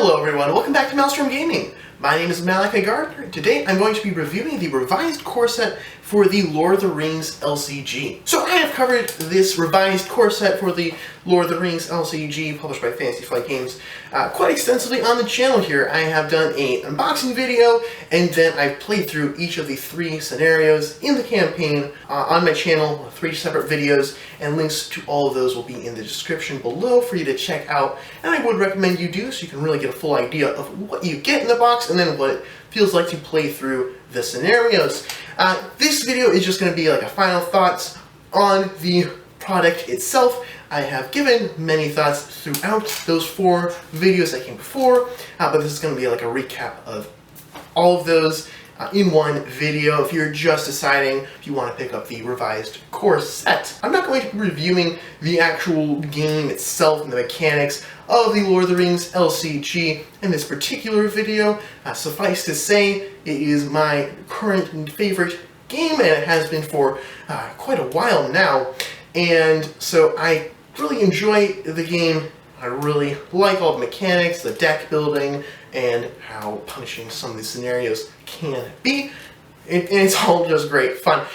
Hello everyone, welcome back to Maelstrom Gaming. My name is Malachi Gardner, and today I'm going to be reviewing the revised core set for the Lord of the Rings LCG. So I have covered this revised core set for the Lord of the Rings LCG, published by Fantasy Flight Games, quite extensively on the channel here. I have done an unboxing video, and then I've played through each of the 3 scenarios in the campaign on my channel, 3 separate videos, and links to all of those will be in the description below for you to check out, and I would recommend you do so you can really get a full idea of what you get in the box and then what it feels like to play through the scenarios. This video is just going to be like a final thoughts on the product itself. I have given many thoughts throughout those 4 videos that came before, but this is going to be like a recap of all of those in one video if you're just deciding if you want to pick up the revised core set. I'm not going to be reviewing the actual game itself and the mechanics of the Lord of the Rings LCG in this particular video. Suffice to say, it is my current favorite game, and it has been for quite a while now. And so I really enjoy the game. I really like all the mechanics, the deck building, and how punishing some of these scenarios can be. And it's all just great fun.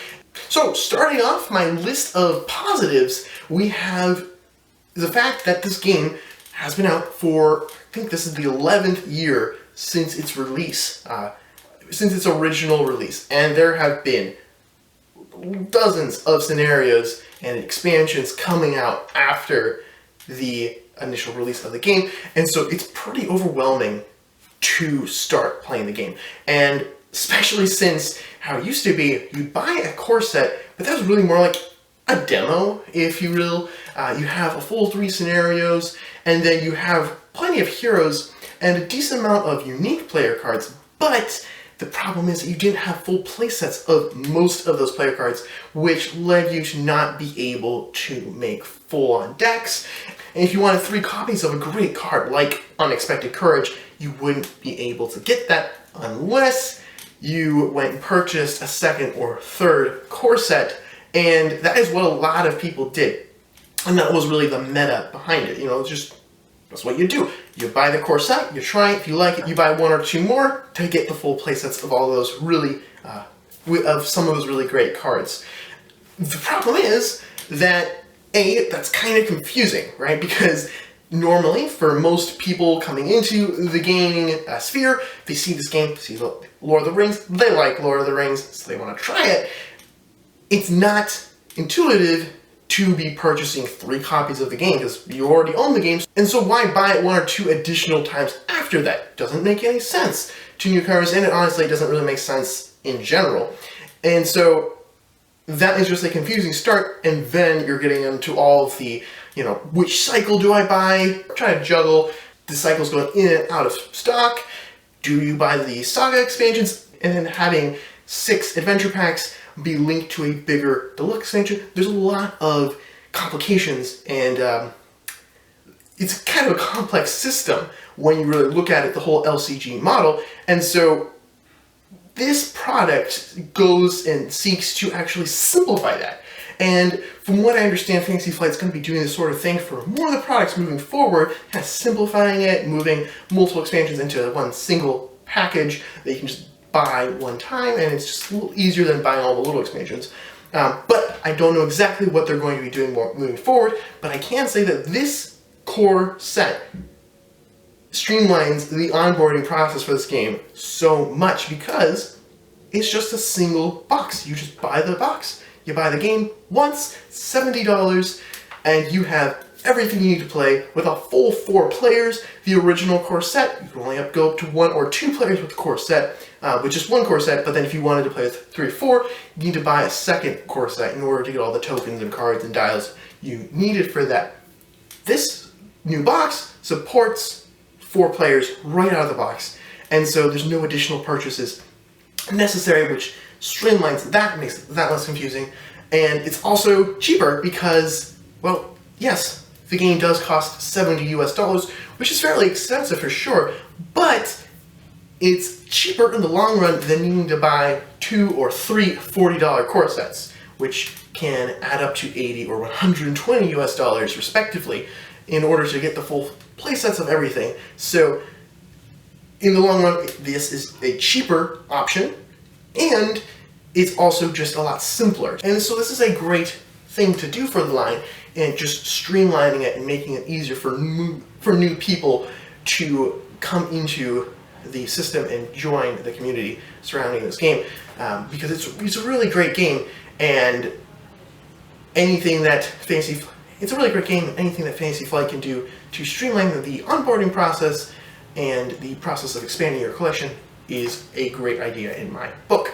So starting off my list of positives, we have the fact that this game has been out for, I think this is the 11th year since its release, since its original release. And there have been dozens of scenarios and expansions coming out after the initial release of the game, and so it's pretty overwhelming to start playing the game. And especially since how it used to be, you'd buy a core set, but that was really more like a demo, if you will. You have a full 3 scenarios, and then you have plenty of heroes and a decent amount of unique player cards, but the problem is you didn't have full playsets of most of those player cards, which led you to not be able to make full-on decks. And if you wanted 3 copies of a great card like Unexpected Courage, you wouldn't be able to get that unless you went and purchased a 2nd or 3rd core set, and that is what a lot of people did. And that was really the meta behind it. You know, that's what you do. You buy the core set, you try it, if you like it, you buy 1 or 2 more to get the full playsets of all those really, of some of those really great cards. The problem is that that's kind of confusing, right? Because normally, for most people coming into the gaming sphere, they see this game, see Lord of the Rings, they like Lord of the Rings, so they want to try it. It's not intuitive to be purchasing 3 copies of the game because you already own the game, and so why buy it 1 or 2 additional times after that? Doesn't make any sense to newcomers, and it honestly doesn't really make sense in general. And so that is just a confusing start, and then you're getting into all of the, which cycle do I buy? Trying to juggle the cycles going in and out of stock. Do you buy the Saga expansions and then having 6 adventure packs be linked to a bigger deluxe expansion? There's a lot of complications, and it's kind of a complex system when you really look at it, the whole LCG model. And so this product goes and seeks to actually simplify that. And from what I understand, Fantasy Flight's going to be doing this sort of thing for more of the products moving forward, kind of simplifying it, moving multiple expansions into one single package that you can just buy one time, and it's just a little easier than buying all the little expansions. But I don't know exactly what they're going to be doing moving forward, but I can say that this core set streamlines the onboarding process for this game so much because it's just a single box. You just buy the box. You buy the game once, $70, and you have everything you need to play with a full 4 players. The original core set, you can only go up to 1 or 2 players with the core set, with just 1 core set, but then if you wanted to play with 3 or 4, you need to buy a 2nd core set in order to get all the tokens and cards and dials you needed for that. This new box supports 4 players right out of the box, and so there's no additional purchases necessary, which streamlines that, makes that less confusing. And it's also cheaper because, well, yes, the game does cost $70 US, which is fairly expensive for sure, but it's cheaper in the long run than needing to buy 2 or 3 $40 core sets, which can add up to $80 or $120 US respectively in order to get the full playsets of everything. So in the long run, this is a cheaper option, and it's also just a lot simpler. And so this is a great thing to do for the line, and just streamlining it and making it easier for new people to come into the system and join the community surrounding this game, because it's a really great game, and anything that it's a really great game. Anything that Fantasy Flight can do to streamline the onboarding process and the process of expanding your collection is a great idea in my book.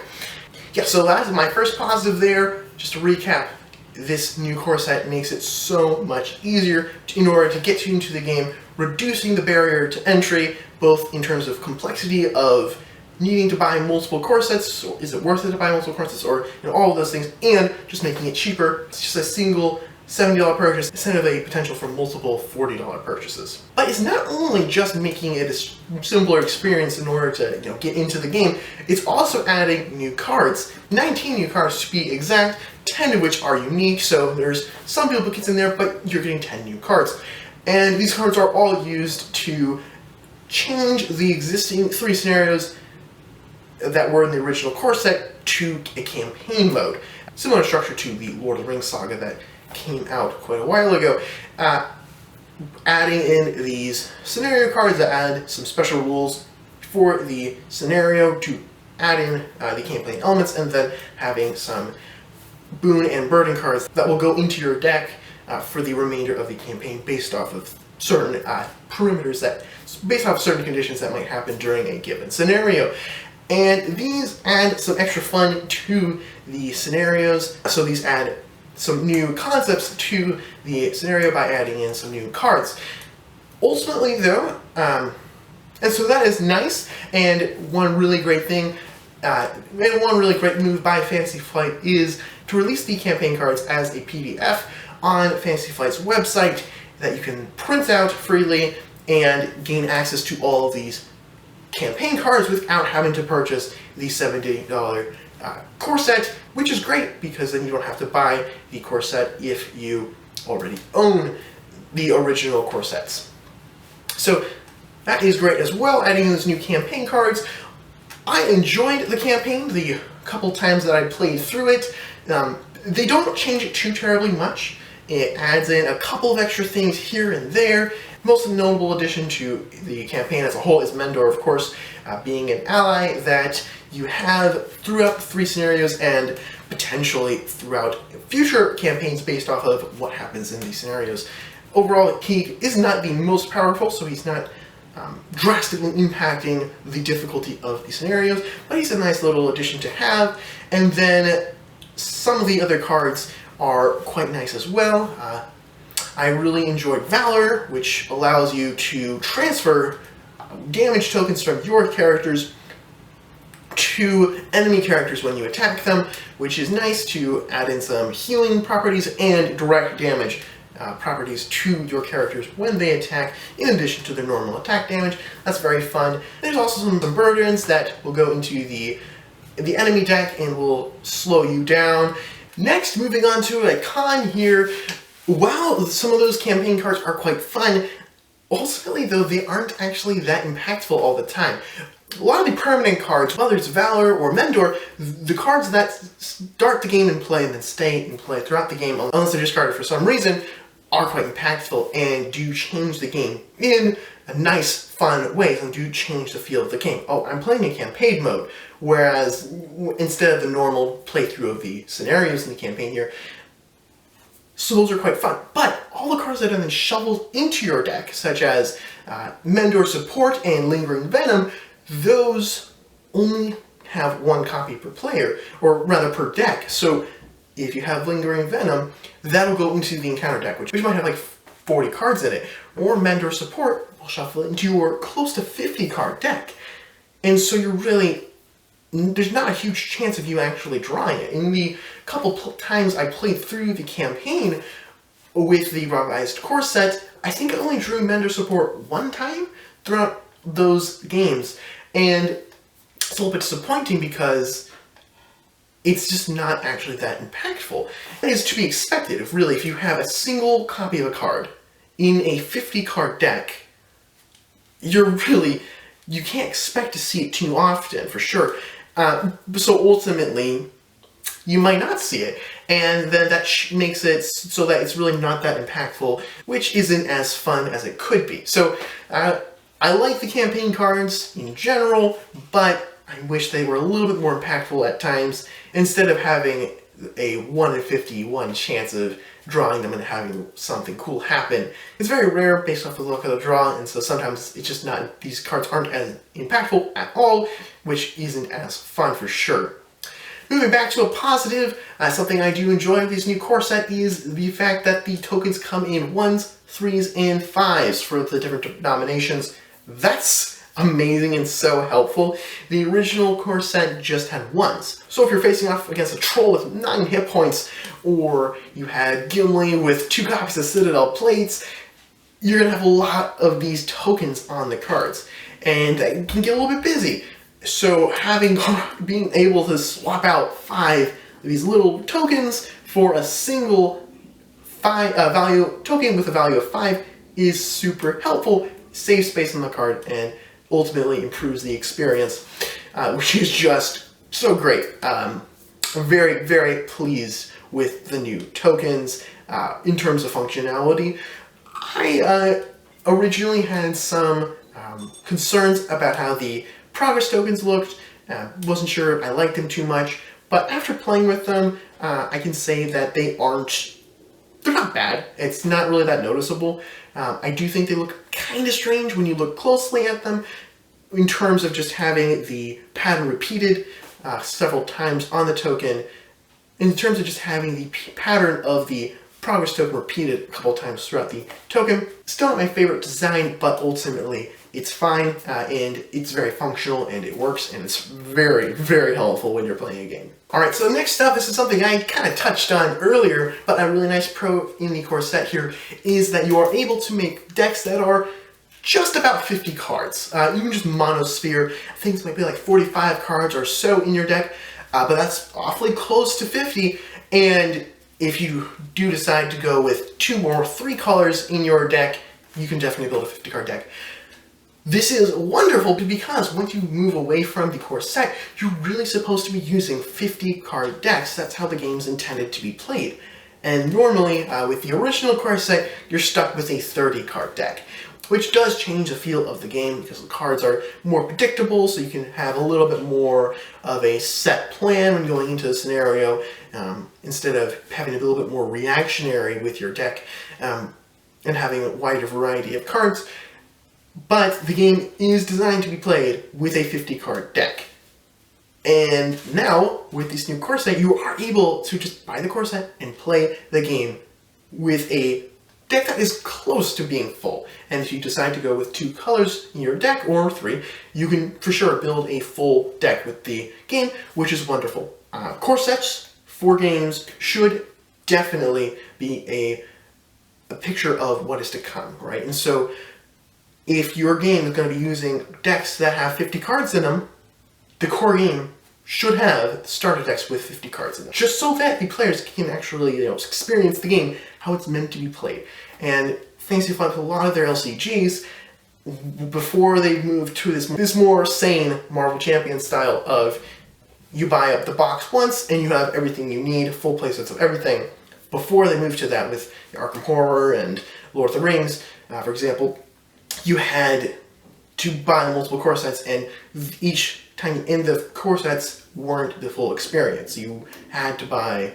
Yeah, so that's my first positive there. Just to recap, this new core set makes it so much easier in order to get you into the game, reducing the barrier to entry, both in terms of complexity of needing to buy multiple core sets, or is it worth it to buy multiple core sets, or all of those things, and just making it cheaper. It's just a single $70 purchase instead of a potential for multiple $40 purchases. But it's not only just making it a simpler experience in order to get into the game, it's also adding new cards. 19 new cards to be exact, 10 of which are unique, so there's some duplicates in there, but you're getting 10 new cards. And these cards are all used to change the existing 3 scenarios that were in the original core set to a campaign mode. Similar structure to the Lord of the Rings saga that came out quite a while ago. Adding in these scenario cards that add some special rules for the scenario to add in the campaign elements, and then having some boon and burden cards that will go into your deck for the remainder of the campaign based off of certain based off certain conditions that might happen during a given scenario. And these add some extra fun to the scenarios, so these add some new concepts to the scenario by adding in some new cards. Ultimately though, and so that is nice, and one really great thing, and one really great move by Fantasy Flight is to release the campaign cards as a PDF on Fantasy Flight's website that you can print out freely and gain access to all of these campaign cards without having to purchase the $70 core set, which is great because then you don't have to buy the core set if you already own the original core sets. So that is great as well, adding in those new campaign cards. I enjoyed the campaign the couple times that I played through it. They don't change it too terribly much. It adds in a couple of extra things here and there. Most notable addition to the campaign as a whole is Mendor, of course, being an ally that you have throughout the 3 scenarios and potentially throughout future campaigns based off of what happens in these scenarios. Overall, he is not the most powerful, so he's not drastically impacting the difficulty of the scenarios, but he's a nice little addition to have. And then some of the other cards are quite nice as well. I really enjoyed Valor, which allows you to transfer damage tokens from your characters to enemy characters when you attack them, which is nice to add in some healing properties and direct damage properties to your characters when they attack, in addition to their normal attack damage. That's very fun. There's also some burdens that will go into the enemy deck and will slow you down. Next, moving on to a con here. While some of those campaign cards are quite fun, ultimately though, they aren't actually that impactful all the time. A lot of the permanent cards, whether it's Valor or Mendor, the cards that start the game in play and then stay in play throughout the game, unless they're discarded for some reason, are quite impactful and do change the game in a nice, fun way, and do change the feel of the game. Oh, I'm playing in campaign mode, whereas instead of the normal playthrough of the scenarios in the campaign here. So those are quite fun. But all the cards that are then shoveled into your deck, such as Mendor Support and Lingering Venom, those only have 1 copy per player, or rather per deck. So if you have Lingering Venom, that'll go into the encounter deck, which might have like 40 cards in it. Or Mendor Support will shuffle it into your close to 50 card deck. And so you're really, there's not a huge chance of you actually drawing it. In the couple times I played through the campaign with the revised core set, I think I only drew Mendor Support 1 time throughout those games. And it's a little bit disappointing because it's just not actually that impactful. It is to be expected, if you have a single copy of a card in a 50 card deck, you're really you can't expect to see it too often, for sure. So ultimately, you might not see it, and then that makes it so that it's really not that impactful, which isn't as fun as it could be. So I like the campaign cards in general, but I wish they were a little bit more impactful at times, instead of having a 1 in 51 chance of drawing them and having something cool happen. It's very rare based off the luck of the draw, and so sometimes it's just not, these cards aren't as impactful at all, which isn't as fun for sure. Moving back to a positive, something I do enjoy with this new core set is the fact that the tokens come in 1s, 3s, and 5s for the different denominations. That's amazing and so helpful. The original core set just had 1s. So if you're facing off against a troll with 9 hit points, or you had Gimli with 2 copies of Citadel plates, you're going to have a lot of these tokens on the cards, and it can get a little bit busy. So being able to swap out 5 of these little tokens for a single token with a value of 5 is super helpful, saves space on the card, and ultimately improves the experience, which is just so great. I'm very, very pleased with the new tokens. In terms of functionality, I originally had some concerns about how the progress tokens looked. Wasn't sure if I liked them too much, but after playing with them, I can say that they're not bad. It's not really that noticeable. I do think they look kind of strange when you look closely at them, in terms of just having the pattern repeated several times on the token, in terms of just having the pattern of the progress token repeated a couple times throughout the token. Still not my favorite design, but ultimately it's fine, and it's very functional, and it works, and it's very, very helpful when you're playing a game. Alright, so next up, this is something I kind of touched on earlier, but a really nice pro in the core set here is that you are able to make decks that are just about 50 cards. Even just Monosphere, things might be like 45 cards or so in your deck, but that's awfully close to 50, and if you do decide to go with 2 or 3 colors in your deck, you can definitely build a 50 card deck. This is wonderful because once you move away from the core set, you're really supposed to be using 50 card decks. That's how the game's intended to be played. And normally, with the original core set, you're stuck with a 30 card deck, which does change the feel of the game because the cards are more predictable, so you can have a little bit more of a set plan when going into the scenario, instead of having to be a little bit more reactionary with your deck, and having a wider variety of cards. But the game is designed to be played with a 50 card deck. And now, with this new core set, you are able to just buy the core set and play the game with a deck that is close to being full. And if you decide to go with 2 colors in your deck, or 3, you can for sure build a full deck with the game, which is wonderful. Core sets for games should definitely be a picture of what is to come, right? And so, if your game is going to be using decks that have 50 cards in them, the core game should have starter decks with 50 cards in them, just so that the players can actually, experience the game how it's meant to be played. And Fantasy Flight, with a lot of their LCGs, before they moved to this more sane Marvel Champions style of you buy up the box once and you have everything you need, full playsets of everything. Before they moved to that with Arkham Horror and Lord of the Rings, for example, you had to buy multiple core sets, and each time in the core sets weren't the full experience. You had to buy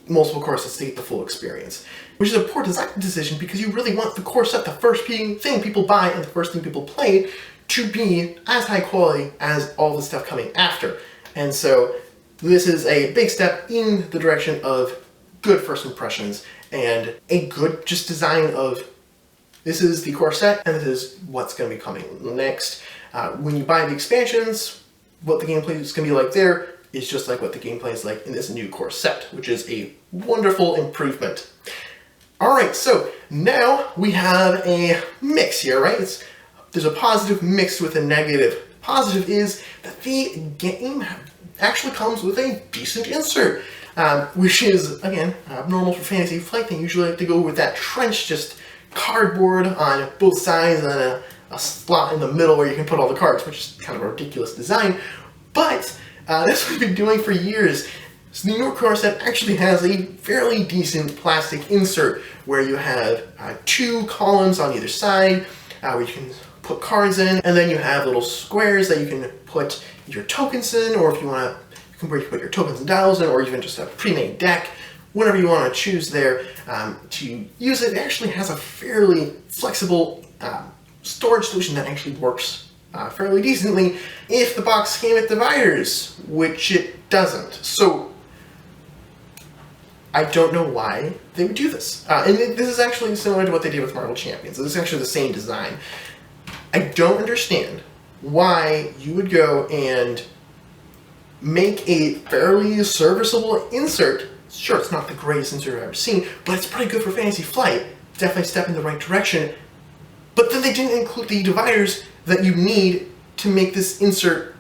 multiple core sets to get the full experience, which is a poor design decision because you really want the core set, the first thing people buy and the first thing people play, to be as high quality as all the stuff coming after. And so this is a big step in the direction of good first impressions and a good just design of this is the core set, and this is what's going to be coming next. When you buy the expansions, what the gameplay is going to be like there is just like what the gameplay is like in this new core set, which is a wonderful improvement. Alright, so now we have a mix here, right? There's a positive mixed with a negative. Positive is that the game actually comes with a decent insert, which is, again, abnormal for Fantasy Flight. They usually like to go with that trench, just cardboard on both sides and a slot in the middle where you can put all the cards, which is kind of a ridiculous design. But that's what we've been doing for years. So the New York core set actually has a fairly decent plastic insert where you have 2 columns on either side where you can put cards in, and then you have little squares that you can put your tokens in, or if you want to, you can put your tokens and dials in, or even just a pre-made deck. Whatever you want to choose there to use it. It actually has a fairly flexible storage solution that actually works fairly decently if the box came with dividers, which it doesn't. So I don't know why they would do this. And this is actually similar to what they did with Marvel Champions. This is actually the same design. I don't understand why you would go and make a fairly serviceable insert. Sure, it's not the greatest insert I've ever seen, but it's pretty good for Fantasy Flight. Definitely a step in the right direction. But then they didn't include the dividers that you need to make this insert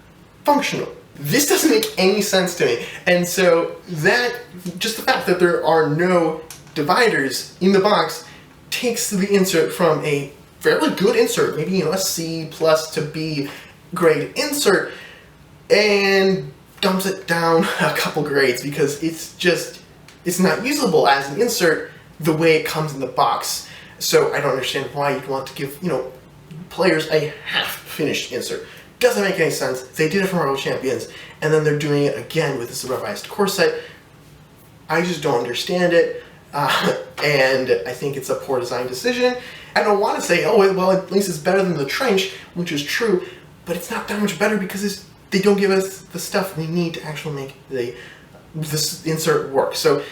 functional. This doesn't make any sense to me. And so that, just the fact that there are no dividers in the box takes the insert from a fairly good insert, maybe a C+ to B grade insert, and dumps it down a couple grades because it's not usable as an insert the way it comes in the box. So I don't understand why you'd want to give, players a half-finished insert. Doesn't make any sense. They did it for Marvel Champions, and then they're doing it again with this revised core set. I just don't understand it, and I think it's a poor design decision. I don't want to say, oh, well, at least it's better than the Trench, which is true, but it's not that much better because they don't give us the stuff we need to actually make this insert work. So,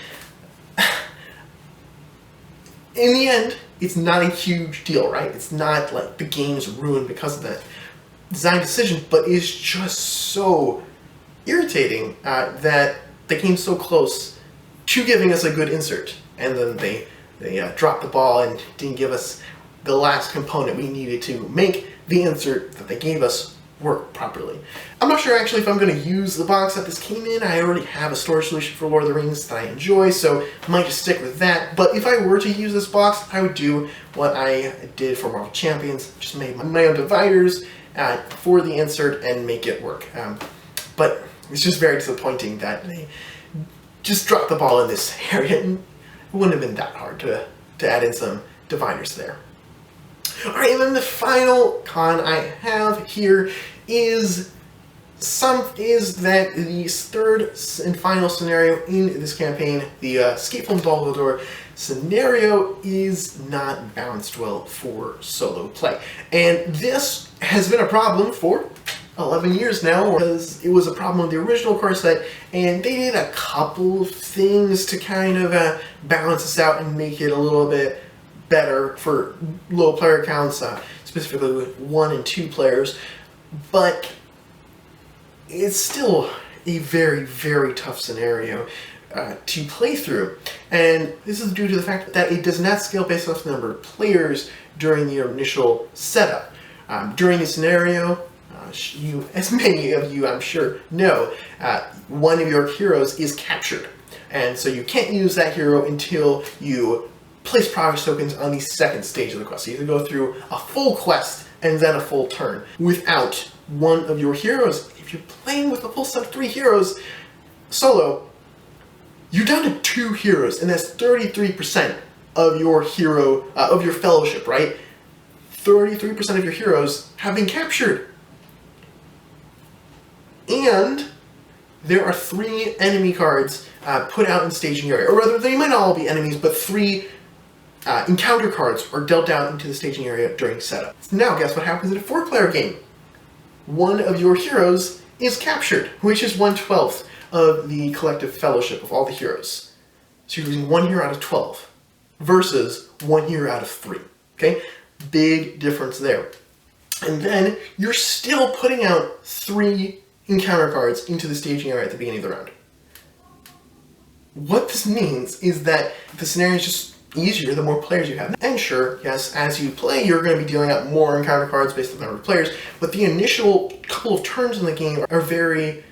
in the end, it's not a huge deal, right? It's not like the game's ruined because of that design decision, but it's just so irritating that they came so close to giving us a good insert, and then they dropped the ball and didn't give us the last component we needed to make the insert that they gave us work properly. I'm not sure actually if I'm going to use the box that this came in. I already have a storage solution for Lord of the Rings that I enjoy, so I might just stick with that. But if I were to use this box, I would do what I did for Marvel Champions, just make my own dividers for the insert and make it work. But it's just very disappointing that they just dropped the ball in this area. It wouldn't have been that hard to add in some dividers there. Alright, and then the final con I have here is that the third and final scenario in this campaign, the Escape from Dumbledore scenario, is not balanced well for solo play. And this has been a problem for 11 years now, because it was a problem with the original core set, and they did a couple of things to kind of balance this out and make it a little bit better for low player counts, specifically with 1 and 2 players, but it's still a very, very tough scenario to play through. And this is due to the fact that it does not scale based off the number of players during the initial setup. During the scenario, as many of you I'm sure know, one of your heroes is captured. And so you can't use that hero until you place progress tokens on the second stage of the quest. So you have to go through a full quest and then a full turn without one of your heroes. If you're playing with a full set of 3 heroes solo, you're down to 2 heroes, and that's 33% of your hero, of your fellowship, right? 33% of your heroes have been captured. And there are 3 enemy cards put out in staging area, or rather, they might not all be enemies, but 3 encounter cards are dealt out into the staging area during setup. Now, guess what happens in a 4-player game? One of your heroes is captured, which is 1/12 of the collective fellowship of all the heroes. So you're losing 1 hero out of 12 versus 1 hero out of 3. Okay? Big difference there. And then you're still putting out 3 encounter cards into the staging area at the beginning of the round. What this means is that the scenario is just easier the more players you have. And sure, yes, as you play, you're going to be dealing out more encounter cards based on the number of players, but the initial couple of turns in the game are very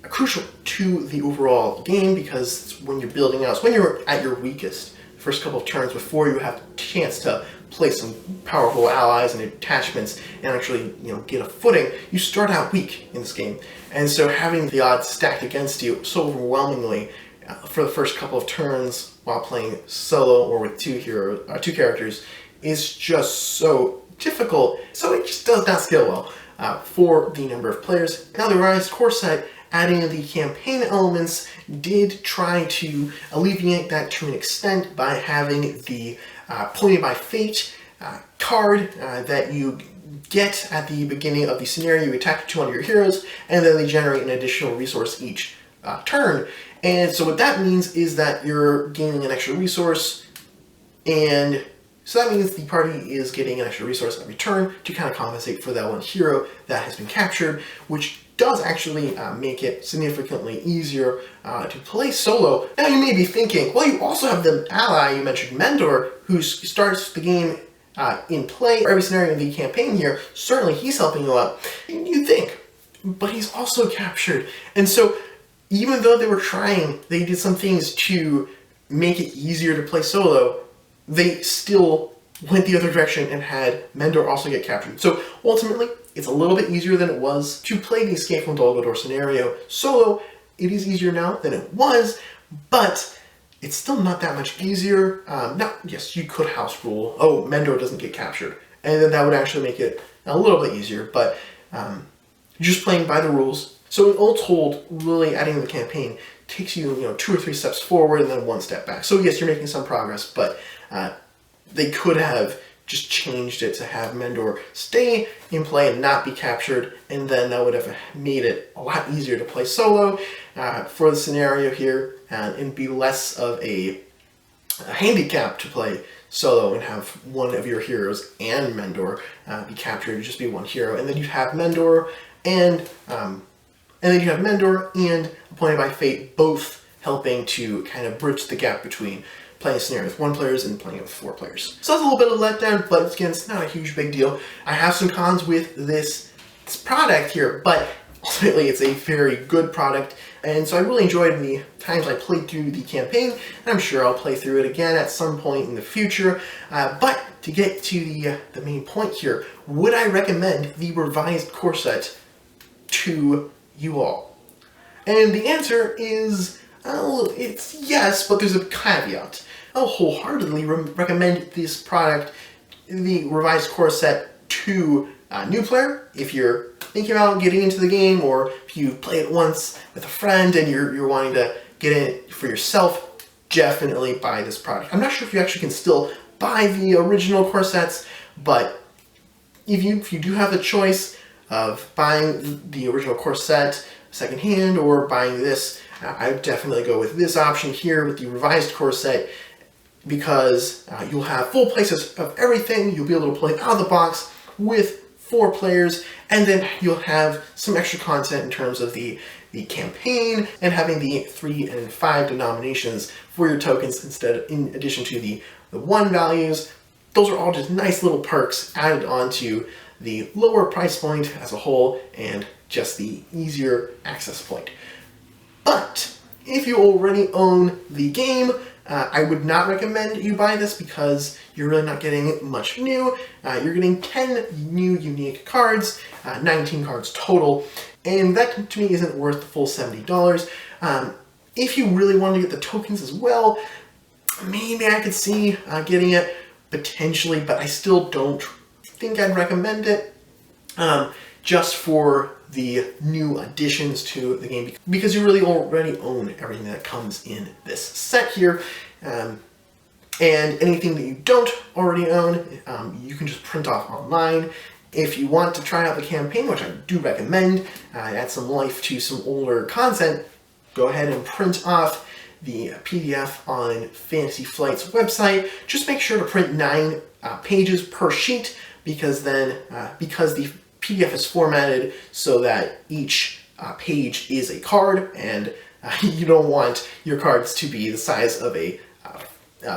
crucial to the overall game, because it's when you're building out, it's when you're at your weakest first couple of turns before you have a chance to play some powerful allies and attachments and actually, get a footing, you start out weak in this game. And so having the odds stacked against you so overwhelmingly for the first couple of turns while playing solo or with two characters is just so difficult. So it just does not scale well for the number of players. Now the Revised Core Set, adding the campaign elements, did try to alleviate that to an extent by having the Pointed by Fate card that you get at the beginning of the scenario. You attach it to one of your heroes, and then they generate an additional resource each turn. And so what that means is that you're gaining an extra resource, and so that means the party is getting an extra resource every turn to kind of compensate for that one hero that has been captured, which does actually make it significantly easier to play solo. Now you may be thinking, well, you also have the ally you mentioned, Mendor, who starts the game in play for every scenario in the campaign here. Certainly he's helping you out. You think, but he's also captured. And so even though they were trying, they did some things to make it easier to play solo, they still went the other direction and had Mendor also get captured. So ultimately, it's a little bit easier than it was to play the Escape from Dol Guldur scenario solo. It is easier now than it was, but it's still not that much easier. Now, yes, you could house rule, oh, Mendor doesn't get captured, and then that would actually make it a little bit easier, but just playing by the rules. So all told, really adding the campaign takes you, 2 or 3 steps forward and then 1 step back. So yes, you're making some progress, but they could have just changed it to have Mendor stay in play and not be captured, and then that would have made it a lot easier to play solo for the scenario here, and be less of a handicap to play solo and have one of your heroes and Mendor be captured. It'd just be one hero, and then you'd have Mendor and Appointed by Fate both helping to kind of bridge the gap between playing a scenario with 1 player and playing with 4 players. So that's a little bit of letdown, but again, it's not a huge big deal. I have some cons with this product here, but ultimately it's a very good product, and so I really enjoyed the times I played through the campaign, and I'm sure I'll play through it again at some point in the future. But to get to the main point here, would I recommend the Revised Core Set to you all? And the answer is, it's yes, but there's a caveat. I'll wholeheartedly recommend this product, the Revised Core Set, to a new player. If you're thinking about getting into the game, or if you play it once with a friend and you're wanting to get in it for yourself, definitely buy this product. I'm not sure if you actually can still buy the original core sets, but if you do have the choice of buying the original core set secondhand or buying this, I would definitely go with this option here with the Revised Core Set, because you'll have full playsets of everything. You'll be able to play out of the box with 4 players, and then you'll have some extra content in terms of the campaign and having the 3 and 5 denominations for your tokens in addition to the 1 values. Those are all just nice little perks added onto the lower price point as a whole and just the easier access point. But if you already own the game, I would not recommend you buy this because you're really not getting much new. You're getting 10 new unique cards, 19 cards total, and that to me isn't worth the full $70. If you really want to get the tokens as well, maybe I could see getting it potentially, but I still don't think I'd recommend it just for the new additions to the game, because you really already own everything that comes in this set here, and anything that you don't already own, you can just print off online. If you want to try out the campaign, which I do recommend, add some life to some older content, go ahead and print off the PDF on Fantasy Flight's website. Just make sure to print 9 pages per sheet, because then, because the PDF is formatted so that each page is a card, and you don't want your cards to be the size of a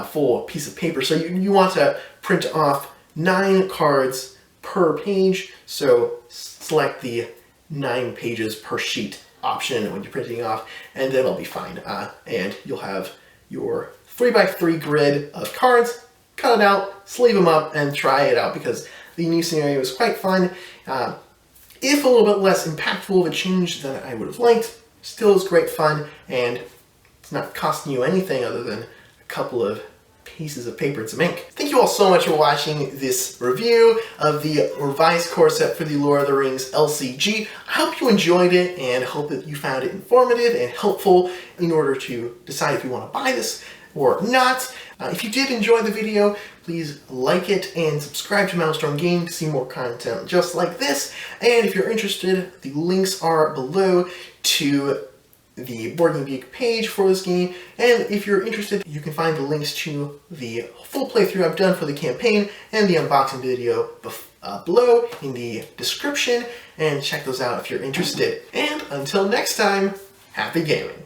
full piece of paper. So you want to print off 9 cards per page, so select the 9 pages per sheet option when you're printing off, and then it'll be fine. And you'll have your 3x3 grid of cards, cut it out, sleeve them up, and try it out because the new scenario is quite fun. If a little bit less impactful of a change than I would have liked, still is great fun, and it's not costing you anything other than a couple of pieces of paper and some ink. Thank you all so much for watching this review of the revised core set for the Lord of the Rings LCG. I hope you enjoyed it and hope that you found it informative and helpful in order to decide if you want to buy this or not. If you did enjoy the video, please like it and subscribe to Maelstrom Gaming to see more content just like this. And if you're interested, the links are below to the Board Game Geek page for this game, and if you're interested, you can find the links to the full playthrough I've done for the campaign and the unboxing video below in the description, and check those out if you're interested. And until next time, happy gaming!